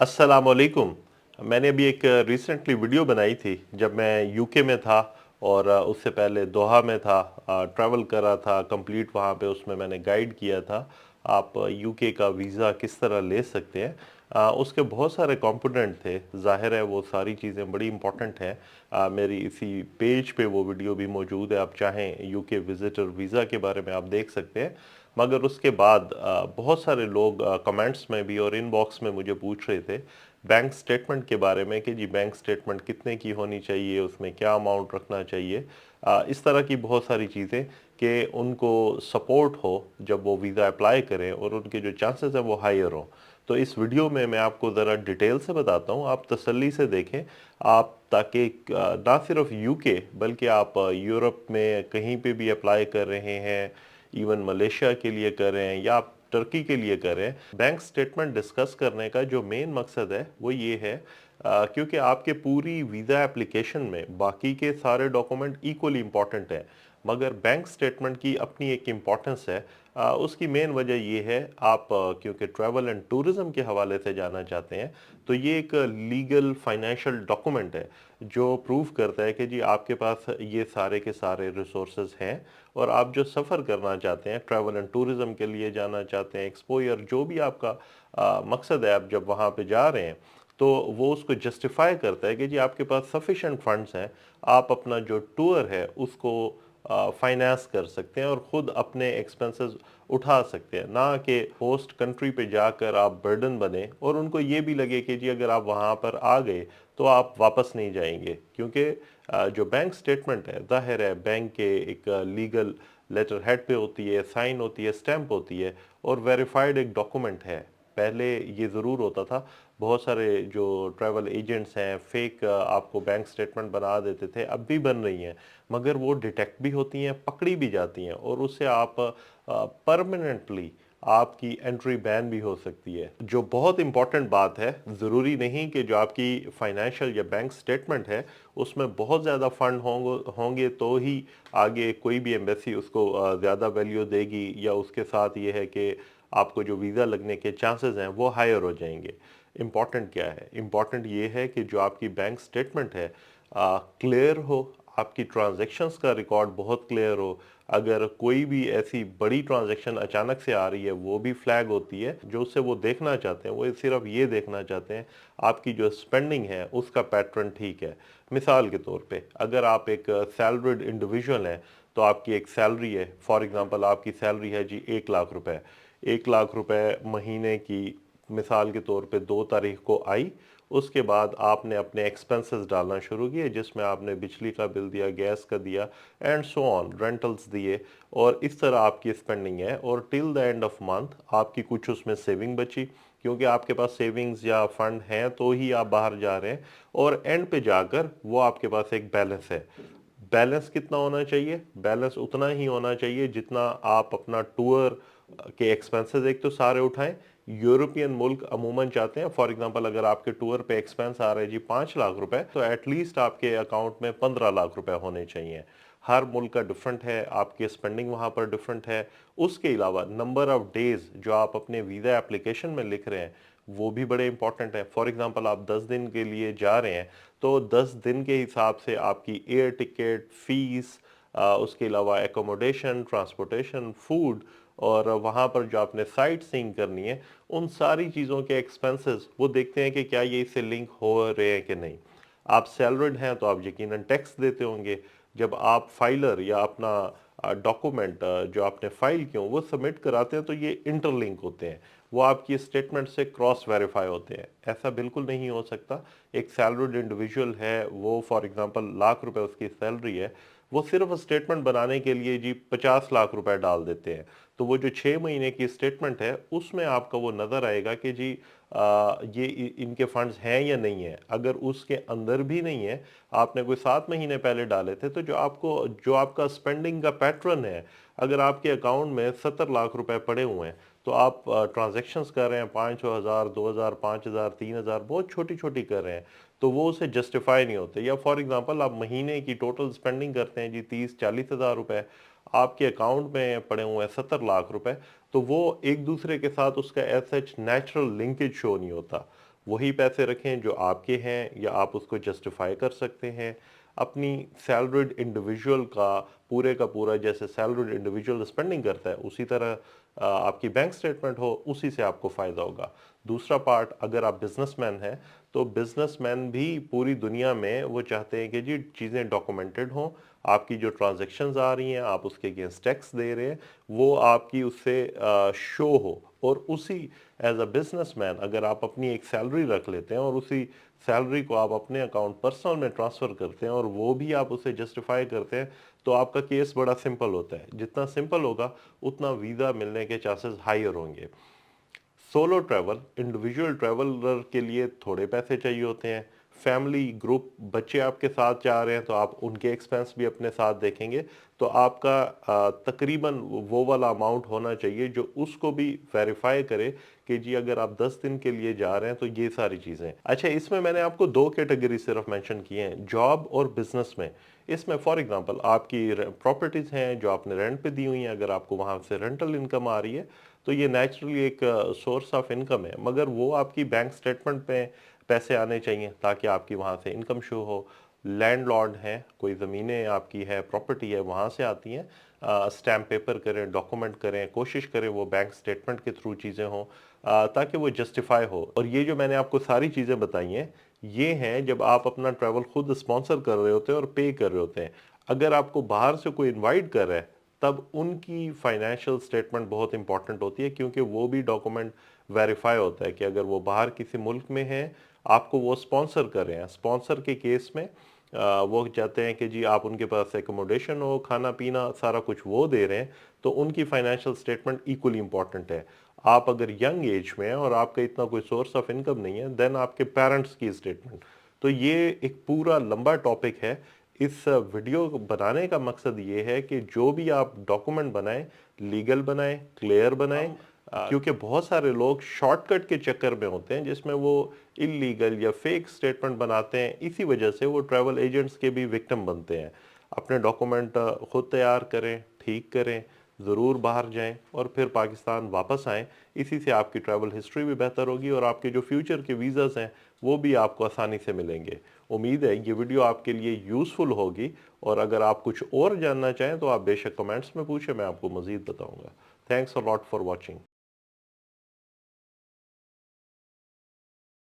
अस्सलामुअलैकुम। मैंने अभी एक रिसेंटली वीडियो बनाई थी जब मैं यूके में था और उससे पहले दोहा में था। ट्रैवल कर रहा था कंप्लीट वहाँ पे, उसमें मैंने गाइड किया था आप यूके का वीज़ा किस तरह ले सकते हैं। उसके बहुत सारे कंपोनेंट थे, ज़ाहिर है वो सारी चीज़ें बड़ी इंपॉर्टेंट हैं। मेरी इसी पेज पे वो वीडियो भी मौजूद है, आप चाहें यूके विज़िटर वीज़ा के बारे में आप देख सकते हैं। मगर उसके बाद बहुत सारे लोग कमेंट्स में भी और इनबॉक्स में मुझे पूछ रहे थे बैंक स्टेटमेंट के बारे में कि जी बैंक स्टेटमेंट कितने की होनी चाहिए, उसमें क्या अमाउंट रखना चाहिए। इस तरह की बहुत सारी चीज़ें कि उनको सपोर्ट हो जब वो वीज़ा अप्लाई करें और उनके जो चांसेस हैं वो हायर हों। तो इस वीडियो में मैं आपको ज़रा डिटेल से बताता हूँ, आप तसल्ली से देखें आप, ताकि ना सिर्फ यूके बल्कि आप यूरोप में कहीं पे भी अप्लाई कर रहे हैं, इवन मलेशिया के लिए कर रहे हैं या आप टर्की के लिए कर रहे हैं, बैंक स्टेटमेंट डिस्कस करने का जो मेन मकसद है वो ये है क्योंकि आपके पूरी वीज़ा एप्लीकेशन में बाकी के सारे डॉक्यूमेंट इक्वली इम्पॉर्टेंट हैं, मगर बैंक स्टेटमेंट की अपनी एक इम्पॉर्टेंस है। उसकी मेन वजह ये है, आप क्योंकि ट्रैवल एंड टूरिज़्म के हवाले से जाना चाहते हैं, तो ये एक लीगल फाइनेंशियल डॉक्यूमेंट है जो प्रूव करता है कि जी आपके पास ये सारे के सारे रिसोर्सेज हैं और आप जो सफ़र करना चाहते हैं, ट्रैवल एंड टूरिज़्म के लिए जाना चाहते हैं, एक्सपोयर जो भी आपका मकसद है, आप जब वहाँ पे जा रहे हैं तो वो उसको जस्टिफाई करता है कि जी आपके पास सफिशेंट फंड्स हैं, आप अपना जो टूर है उसको फाइनेंस कर सकते हैं और ख़ुद अपने एक्सपेंसेस उठा सकते हैं, ना कि होस्ट कंट्री पे जाकर आप बर्डन बने और उनको ये भी लगे कि जी अगर आप वहाँ पर आ गए तो आप वापस नहीं जाएंगे। क्योंकि जो बैंक स्टेटमेंट है, ज़ाहिर है बैंक के एक लीगल लेटर हेड पे होती है, साइन होती है, स्टैंप होती है और वेरीफाइड एक डॉक्यूमेंट है। पहले ये ज़रूर होता था, बहुत सारे जो ट्रैवल एजेंट्स हैं फेक आपको बैंक स्टेटमेंट बना देते थे, अब भी बन रही हैं, मगर वो डिटेक्ट भी होती हैं, पकड़ी भी जाती हैं और उससे आप परमानेंटली आपकी एंट्री बैन भी हो सकती है। जो बहुत इंपॉर्टेंट बात है, ज़रूरी नहीं कि जो आपकी फाइनेंशियल या बैंक स्टेटमेंट है उसमें बहुत ज़्यादा फंड होंगे तो ही आगे कोई भी एम्बेसी उसको ज़्यादा वैल्यू देगी, या उसके साथ ये है कि आपको जो वीज़ा लगने के चांसेस हैं वो हायर हो जाएंगे। इम्पॉर्टेंट क्या है? इम्पॉर्टेंट ये है कि जो आपकी बैंक स्टेटमेंट है क्लियर हो, आपकी ट्रांजैक्शंस का रिकॉर्ड बहुत क्लियर हो। अगर कोई भी ऐसी बड़ी ट्रांजैक्शन अचानक से आ रही है वो भी फ्लैग होती है, जो उससे वो देखना चाहते हैं, वो सिर्फ ये देखना चाहते हैं आपकी जो स्पेंडिंग है उसका पैटर्न ठीक है। मिसाल के तौर पे अगर आप एक सैलरीड इंडिविजुअल हैं तो आपकी एक सैलरी है, फॉर एग्जांपल आपकी सैलरी है जी 1 लाख रुपए, 1 लाख रुपए महीने की, मिसाल के तौर पे 2 तारीख को आई। उसके बाद आपने अपने एक्सपेंसेस डालना शुरू किए जिसमें आपने बिजली का बिल दिया, गैस का दिया एंड सो ऑन, रेंटल्स दिए, और इस तरह आपकी स्पेंडिंग है और till the end of month आपकी कुछ उसमें सेविंग बची, क्योंकि आपके पास सेविंग्स या फंड हैं तो ही आप बाहर जा रहे हैं, और एंड पे जाकर वो आपके पास एक बैलेंस है। बैलेंस कितना होना चाहिए? बैलेंस उतना ही होना चाहिए जितना आप अपना टूर के एक्सपेंसेस एक तो सारे उठाएं। यूरोपियन मुल्क अमूमन चाहते हैं, फॉर एग्जांपल अगर आपके टूर पे एक्सपेंस आ रहे हैं जी 5 लाख रुपए, तो एटलीस्ट आपके अकाउंट में 15 लाख रुपए होने चाहिए। हर मुल्क का डिफरेंट है, आपकी स्पेंडिंग वहाँ पर डिफरेंट है। उसके अलावा नंबर ऑफ डेज जो आप अपने वीज़ा एप्लीकेशन में लिख रहे हैं वो भी बड़े इंपॉर्टेंट है। फॉर एग्जांपल आप 10 दिन के लिए जा रहे हैं तो 10 दिन के हिसाब से आपकी एयर टिकट, फीस, उसके अलावा एकोमोडेशन, ट्रांसपोर्टेशन, फूड, और वहाँ पर जो आपने साइट सीइंग करनी है, उन सारी चीज़ों के एक्सपेंसेस वो देखते हैं कि क्या ये इससे लिंक हो रहे हैं कि नहीं। आप सैलरीड हैं तो आप यकीनन टैक्स देते होंगे। जब आप फाइलर या अपना डॉक्यूमेंट जो आपने फाइल किए वो सबमिट कराते हैं तो ये इंटरलिंक होते हैं, वो आपकी स्टेटमेंट से क्रॉस वेरीफाई होते हैं। ऐसा बिल्कुल नहीं हो सकता। एक सैलरीड इंडिविजुअल है, वो फॉर एग्जांपल लाख रुपए उसकी सैलरी है, वो सिर्फ स्टेटमेंट बनाने के लिए जी 50 लाख रुपए डाल देते हैं, तो वो जो 6 महीने की स्टेटमेंट है उसमें आपका वो नज़र आएगा कि जी ये इनके फंड्स हैं या नहीं है। अगर उसके अंदर भी नहीं है, आपने कोई 7 महीने पहले डाले थे, तो जो आपका स्पेंडिंग का पैटर्न है, अगर आपके अकाउंट में 70 लाख रुपए पड़े हुए हैं तो आप ट्रांजैक्शंस कर रहे हैं 500, 2,000, 5,000, 3,000, बहुत छोटी छोटी कर रहे हैं, तो वो उसे जस्टिफाई नहीं होते। या फॉर एग्जांपल आप महीने की टोटल स्पेंडिंग करते हैं जी 30-40 हज़ार रुपए, आपके अकाउंट में पड़े हुए हैं 70 लाख रुपए, तो वो एक दूसरे के साथ उसका as such natural linkage show नहीं होता। وہی پیسے رکھیں جو آپ کے ہیں یا آپ اس کو جسٹیفائی کر سکتے ہیں. اپنی سیلریڈ انڈیویجول کا پورا جیسے سیلریڈ انڈیویجول اسپینڈنگ کرتا ہے اسی طرح آپ کی بینک سٹیٹمنٹ ہو, اسی سے آپ کو فائدہ ہوگا. دوسرا پارٹ, اگر آپ بزنس مین ہیں تو بزنس مین بھی پوری دنیا میں وہ چاہتے ہیں کہ جی چیزیں ڈاکومنٹڈ ہوں, آپ کی جو ٹرانزیکشنز آ رہی ہیں آپ اس کے اگینسٹ ٹیکس دے رہے ہیں وہ آپ کی اس سے شو ہو. اور اسی ایز اے بزنس مین اگر آپ اپنی ایک سیلری رکھ لیتے ہیں اور اسی سیلری کو آپ اپنے اکاؤنٹ پرسنل میں ٹرانسفر کرتے ہیں اور وہ بھی آپ اسے جسٹیفائی کرتے ہیں تو آپ کا کیس بڑا سمپل ہوتا ہے. جتنا سمپل ہوگا اتنا ویزا ملنے کے چانسز ہائر ہوں گے. سولو ٹریول, انڈیویجول ٹریولر کے لیے تھوڑے پیسے چاہیے ہوتے ہیں. فیملی گروپ, بچے آپ کے ساتھ جا رہے ہیں تو آپ ان کے ایکسپینس بھی اپنے ساتھ دیکھیں گے تو آپ کا تقریباً وہ والا اماؤنٹ ہونا چاہیے جو اس کو بھی ویریفائی کرے کہ جی اگر آپ 10 دن کے لیے جا رہے ہیں تو یہ ساری چیزیں. اچھا, اس میں نے آپ کو 2 کیٹیگری صرف مینشن کیے ہیں, جاب اور بزنس میں. اس میں فار ایگزامپل آپ کی پراپرٹیز ہیں جو آپ نے رینٹ پہ دی ہوئی ہیں, اگر آپ کو وہاں سے رینٹل انکم آ رہی ہے تو یہ نیچرلی ایک سورس آف انکم ہے, مگر وہ آپ کی بینک سٹیٹمنٹ پہ پیسے آنے چاہیے تاکہ آپ کی وہاں سے انکم شو ہو. لینڈ لارڈ ہیں, کوئی زمینیں آپ کی ہے, پراپرٹی ہے, وہاں سے آتی ہیں, اسٹیمپ پیپر کریں, ڈاکومنٹ کریں, کوشش کریں وہ بینک سٹیٹمنٹ کے تھرو چیزیں ہوں تاکہ وہ جسٹیفائی ہو. اور یہ جو میں نے آپ کو ساری چیزیں بتائی ہیں یہ ہیں جب آپ اپنا ٹریول خود اسپانسر کر رہے ہوتے ہیں اور پے کر رہے ہوتے ہیں. اگر آپ کو باہر سے کوئی انوائٹ کر رہا ہے تب ان کی فائنینشیل سٹیٹمنٹ بہت امپورٹنٹ ہوتی ہے کیونکہ وہ بھی ڈاکومنٹ ویریفائی ہوتا ہے کہ اگر وہ باہر کسی ملک میں ہیں آپ کو وہ اسپانسر کر رہے ہیں. اسپانسر کے کیس میں وہ چاہتے ہیں کہ جی آپ ان کے پاس ایکوموڈیشن ہو, کھانا پینا سارا کچھ وہ دے رہے ہیں تو ان کی فائنینشیل سٹیٹمنٹ ایکولی امپورٹنٹ ہے. آپ اگر ینگ ایج میں ہیں اور آپ کا اتنا کوئی سورس آف انکم نہیں ہے دین آپ کے پیرنٹس کی سٹیٹمنٹ. تو یہ ایک پورا لمبا ٹاپک ہے. اس ویڈیو بنانے کا مقصد یہ ہے کہ جو بھی آپ ڈاکومنٹ بنائیں لیگل بنائیں, کلیئر بنائیں, کیونکہ بہت سارے لوگ شارٹ کٹ کے چکر میں ہوتے ہیں جس میں وہ انلیگل یا فیک سٹیٹمنٹ بناتے ہیں. اسی وجہ سے وہ ٹریول ایجنٹس کے بھی وکٹم بنتے ہیں. اپنے ڈاکومنٹ خود تیار کریں, ٹھیک کریں, ضرور باہر جائیں اور پھر پاکستان واپس آئیں. اسی سے آپ کی ٹریول ہسٹری بھی بہتر ہوگی اور آپ کے جو فیوچر کے ویزاز ہیں وہ بھی آپ کو آسانی سے ملیں گے. امید ہے یہ ویڈیو آپ کے لیے یوزفل ہوگی, اور اگر آپ کچھ اور جاننا چاہیں تو آپ بے شک کمنٹس میں پوچھیں, میں آپ کو مزید بتاؤں گا. Thanks a lot for watching.